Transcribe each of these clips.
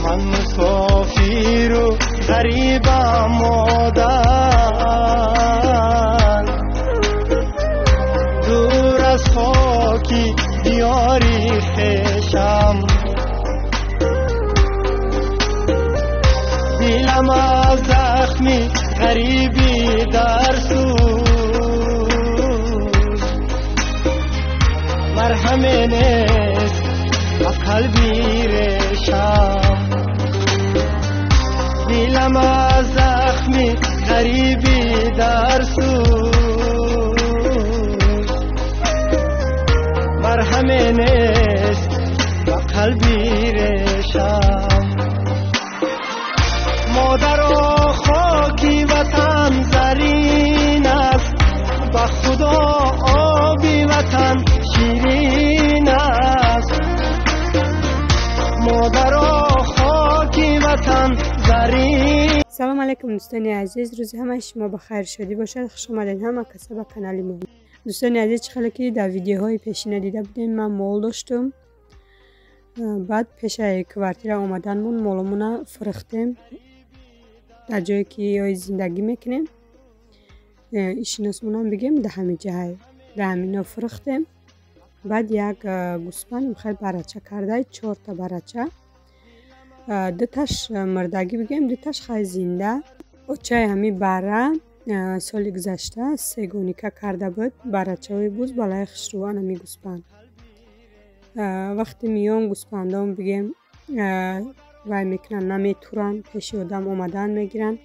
من مسافر و غریبم مادر، دور از خاکی دیاری خویشم، دلم از زخمی غریبی در سوز، مرهم نیست و قلبی ریشم، دلم از زخمی غریبی در سوز، مرهم نیست و قلبی ریشم. مادر خاکی وطن زرین است، به خدا آبی وطن شیرین است، مادر خاکی وطن زرین. سلام علیکم دوستان عزیز، روز همه شما بخیر شدی باشد. خوش آمدید همه کسا به کانال ما. دوستان عزیز، چه که در ویدیوهای پیشین دیده بودیم من مول داشتم، بعد پیش کوارتیر آمدنمون مولمون فرختیم در جایی که زندگی میکنیم. ایشون اسمونم بگیم ده همین جای ده همینا فرختیم. بعد یک گوسفند خیلی برچه کرده، 4 تا برچه، دوتاش مردگی بگیم، دوتاش خیلی زنده. اوچه همین بره سال گذشته سیگونیکا کرده بود، برچه های بوز بالای خشروان همی گوسفند. وقتی میان گوسفندام بگیم وای میکنن نمیتورن پیش آدم اومدن میگیرن،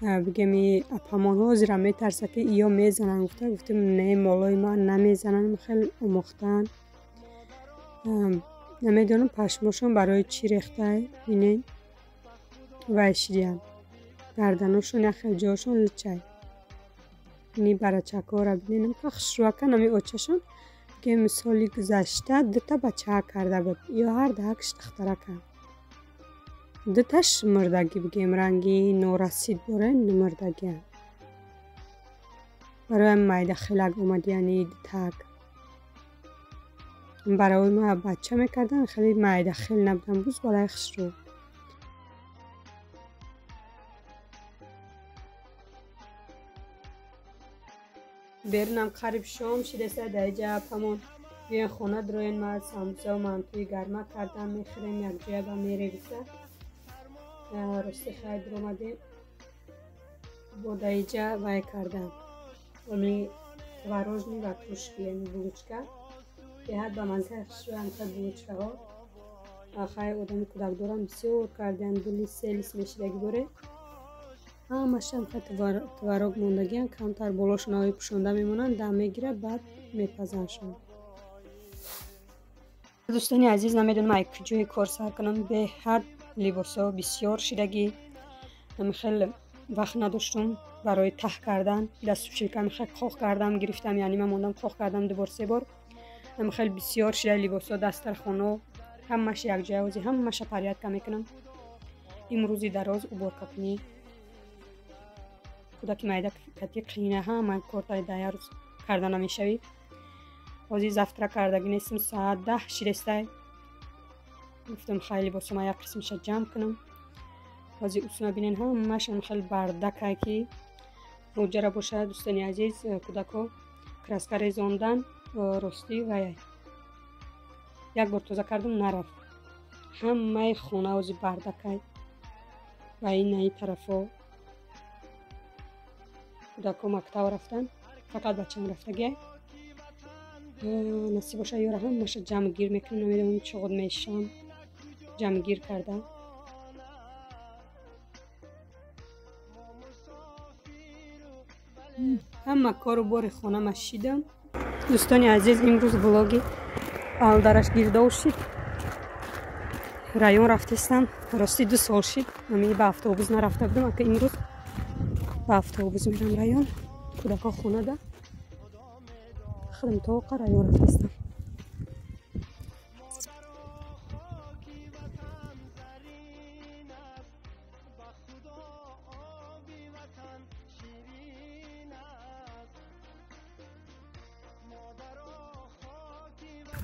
بگیم ای اپامان ها زیرا میترسه که ایا میزنن. گفتیم نه مالای من نمیزنن، خیلی اموختن. نمیدونم پشماشون برای چی ریخته بینین وای شیرین، گردناشون یا خیلی جاشون لچه اینی برای چکا را بینیم که خشروکه نمی اوچشون که مثالی گذشته دوتا بچه کرده بود یا هر دهکش تختره کرد. دوتاش مردگی بگیم رنگی نورسید باره نمردگی هم. برای مایده خیلگ اومد یعنی دوتاک. برای ما بچه میکردن، خیلی مایده خیل نبودن، بوز بالای خشرو. برنم قریب شام شده سه دیجه پمون بیان خونه دروین ما ساموسه و منتوی گرمه کردم میخوریم، یک جایه با میره گفته رسته خیلی درامدیم با دیجه وای کردم امی تواروژنی و توشکی یعنی بلوچکه که حد با منزه خشوه انتا بلوچکه ها خیلی آدمی کدک دارم بسیار کردن، دلی سیلیس میشدگی باره همش هم خیلی تواروگ موندگی هم کمتر بلاشون آوی پشونده میمونن، دم میگیره بعد میپزنشون. دوستانی عزیز، نمیدونم ای کجای کار سر کنم، به حد لباسا بسیار شیرگی، خیلی وقت نداشتم برای ته کردن، دستو شکم خیلی خواه کردم گرفتم، یعنی من موندم خواه کردم 2 بار 3 بار. خیلی بسیار شیره لباسا دسترخوانو همش یک جایوزی همش پریاد کم میکنم. امروزی دراز عبور کپنی کودکی مایده کتی قینه ها من کارتای دایر کردن نمیشوی. بازی زفتره کردگی نیستم، ساعت 10 شیرسته گفتم خیلی با شما یک قسمش جمع کنم. بازی اصلا بینین همش خیلی بردک که موجره باشه. دوستانی عزیز، کودکو کرسکه ریزاندن راستی و یک بار توزه کردم نرفت، همه خونه وزی بردک و این طرف ها کودکو مکتب رفتن، فقط بچه هم رفتگی نصیب باشه یاره همش جمع گیر میکنم. نمیدونم چقدر میشم جمع گیر کردم. همه کارو بار خونه مشیدم. دوستانی عزیز، امروز ولاگی درش گیرده شد. رایون رفتستم راستی 2 سال شد امی به اتوبوس نرفته بودم، که امروز به اتوبوس میرم رایون. کودکا خونه ده خودم توقع رایون رفتستم.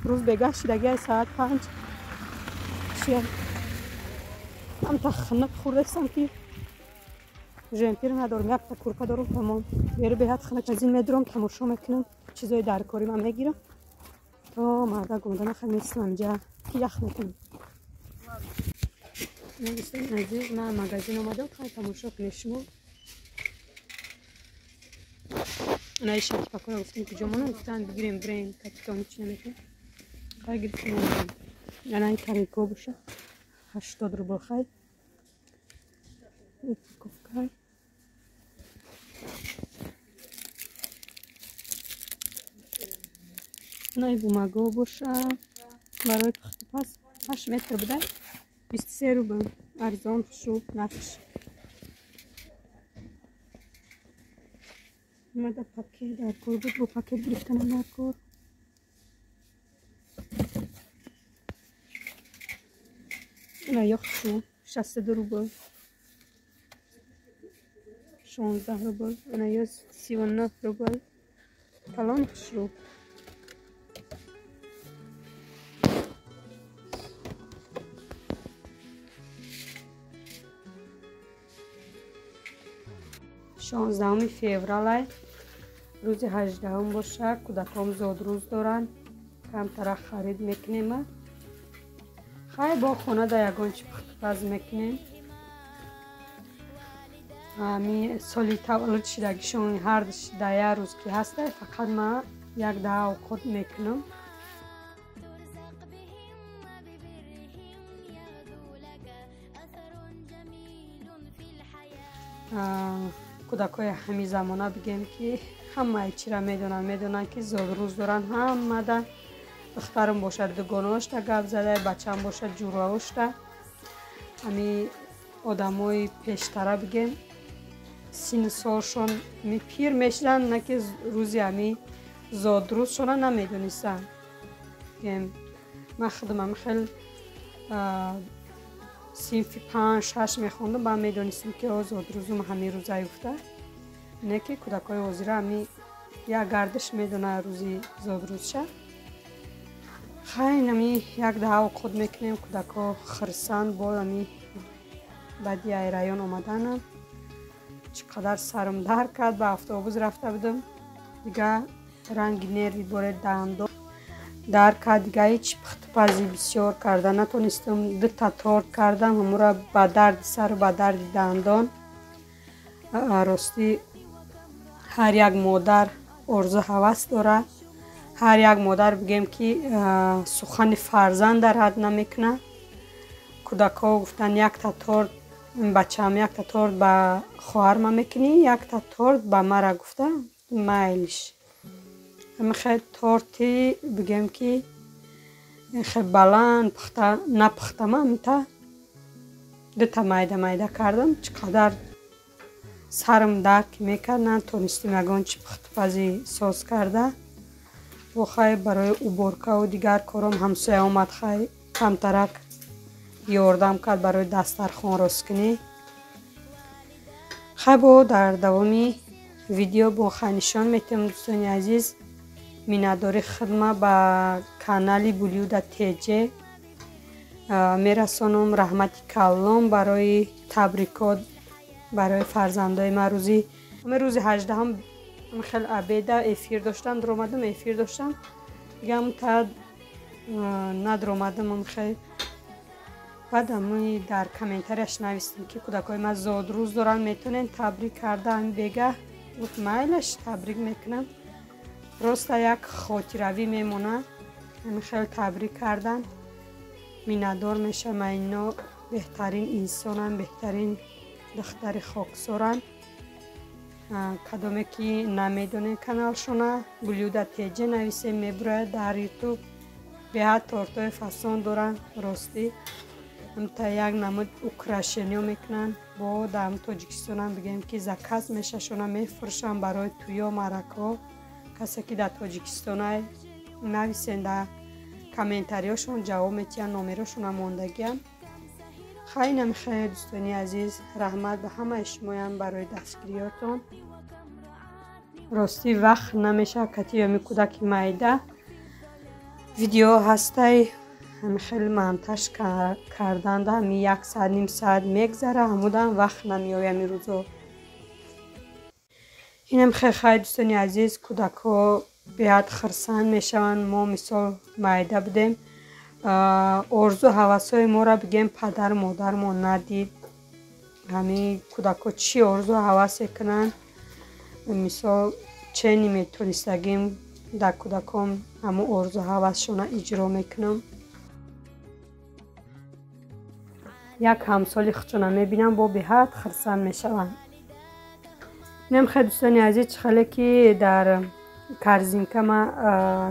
روز بگشت دیگه ساعت 5 شد. هم تا خنک خوردستم که ژمپیر ندارم، یک تا کورپا دارم تمام. بیاره به حد خنک از این میدارم تماشا میکنم چیزای در کاری من میگیرم تا مردا گونده نخواهیم نیستم اینجا که یخ میکنم. دوستان عزیز من مغازین اومدم خواهی تماشا کنید شما. اونایی شکی پاکونا گفتیم کجا مانم گفتن بگیریم برین کپیتانی چی نمیکنم خواهی گرفتیم اومدم. اونایی تاریکو باشه 80 روبل خواهی کفکای اونایی بومگو باشه برای پخت پس 8 متر بده 23 روبل ارزان شو نفش. اومده پاکت در کار بود با پاکت گرفتنم در کار. اینا یخ شو 62 روبل 16 روبل. اینا یا 39 روبل کلان شو. شانزدهم فوریه روز 18 باشه. کودکام زاد روز دارن کمتر خرید میکنیم. خیلی با خونه در یگان چی پخت میکنیم. همی سالی تولد شدگیشون هر ده روز که هسته فقط من یک ده اوقات میکنم. کودکای همین زمانه بگیم که همه چی را میدونن که زاد روز دارن. همه ده دخترم باشه دوگاناشتا گپ زده، بچم باشه جوراشتا. همین آدمای پیشتره بگیم سین سالشون می پیر میشدن نه که روزی همین زاد روزشون نمیدونستن. من خودم خیلی صنف 5-6 میخوندم با میدونستم که زاد روزم همین روز ایفته. نه که کودکای وزیره همین یک گردش میدونه روزی زاد روزشه. خیلی همین یک ده اوقات میکنیم. کودکا خرسند با همین بعدی ایران آمدنم. چقدر سرم در کرد. به اتوبوس رفته بودم دیگه رنگ نری باره دندان در کرد دیگه هیچ پختپزی بسیار کرده نتونستم. دو تا تورت کردم همون را با درد سر و با درد دندان. راستی هر یک مادر آرزو هوس داره. هر یک مادر بگیم که سخن فرزند در حد نمیکنه. کودکا گفتن یک تا تورت بچه‌م یک تا تورت با خواهرم میکنی یک تا تورت با مرا گفته میلش. همه خیلی تورتی بگیم که خیلی بلند پخته نپختم امیتا دو تا میده کردم. چقدر سرم درک میکرد نتونستم یگان چی پخت پزی ساز کرده. و خیلی برای اوبورکا و دیگر کارم همسایه آمد خیلی کمترک یاردم کرد برای دسترخوان راست کنی. خیلی با در دوامی ویدیو با خیلی نشان میتونم دوستان عزیز مینداری خدمت با کانالی بولیودا تیجه میرسانم. رحمت کلام برای تبریکات برای فرزندای من روزی 18 هم خیلی عبیده افیر داشتم درآمدم افیر داشتم دیگه هم تا ندرآمدم. خیلی بعد هم در کامنتارش نوشتم که کودکای من زاد روز دارن میتونن تبریک کردن بگه گفت میلش تبریک میکنم. راست یک خاطروی میمونه. من خیلی تبریک کردن میندار میشه. من اینا بهترین انسانن بهترین دختر خاکسارن. کدومی که نمیدونه کانالشونه بولیودا تیجه نویسه میبره در یوتیوب به حد تورتای فسان دارن. راستی هم تا یک نمود اوکراشنیو میکنن با دم تاجیکستان هم بگیم که زکاز میشه شونه میفروشن برای تویا مرکا. کسی که در تاجیکستان های نویسن در کامنتاریاشون جواب میتین نامراشون هم موندگی هم. خیلی نمیخواه دوستانی عزیز رحمت به همه شمایم برای دستگیریاتون. راستی وقت نمیشه کتی یا می کودک مایده ویدیو هسته همین خیلی منتش کردن ده همی 1 ساعت نیم ساعت میگذره همودن وقت نمیایم این روزو. اینم خیلی دوستانی عزیز کودک‌ها بیاد خرسند میشون. ما مثال مایده بدیم ارزو هوسای ما را بگیم پدر مادر ما ندید. همین کودک‌ها چی ارزو هوس کنن مثال چه نمیتونستگیم در کودکم همون ارزو هوسشون اجرا میکنم. یک همسالی خودشون میبینم با بیاد خرسند میشون. اینم خیلی دوستانی عزیز چخاله که در کرزینکه ما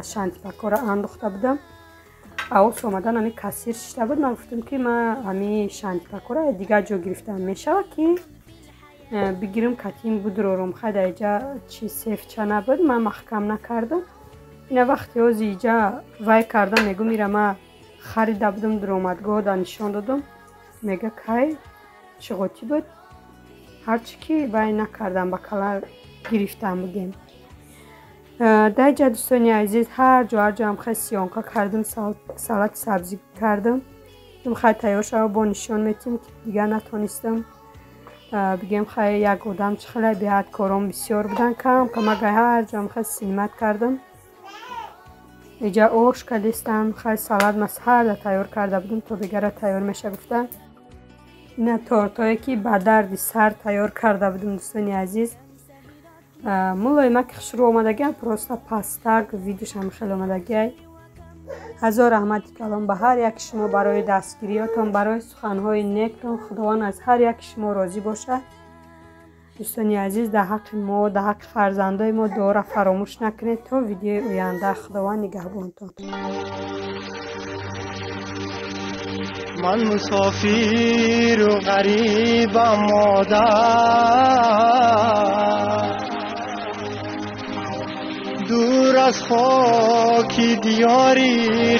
شانتی پاکو را انداخته بودم. اول اومدن همی کثیر شده بود. من گفتم که من همی شانتی پاکو را دیگه جا گرفتم میشه که بگیرم کتیم بود رو روم خواهد ایجا چی سیف چه نبود. من محکم نکردم. این وقتی از ایجا وای کردم میگو میره من خریده بودم در اومدگاه دانشان دادم. میگه که چغاتی بود هرچی که وای نکردم با کلر گرفتم بگیم. در اینجا دوستانی عزیز هر جا هم خیلی سیانکا کردم سالات سبزی کردم. خیلی تیار شد با نشان میتیم که دیگه نتونستم بگیم خیلی یک آدم چخیلی بیاد کارم بسیار بودن کم که من هر جا هم خیلی سیمت کردم. اینجا اوش کلیستم خیلی سالات مسهر تیار کرده بودم تا دیگر تیار میشه گفتم. این تورتایی که با درد سر تیار کرده بودم دوستانی عزیز. مولای ما که شروع آمدگی پروستا پاستاک ویدیوش هم خیلی آمدگی. هزار رحمت کلام به هر یک شما برای دستگیریاتون برای سخنهای نیکتون. خداوند از هر یک شما راضی باشه. دوستانی عزیز در حق ما در حق فرزندای ما دعا را فراموش نکنید تا ویدیو آینده. خداوند نگهبانتون. من مسافر و غریبم مادر دور از خاک دیاری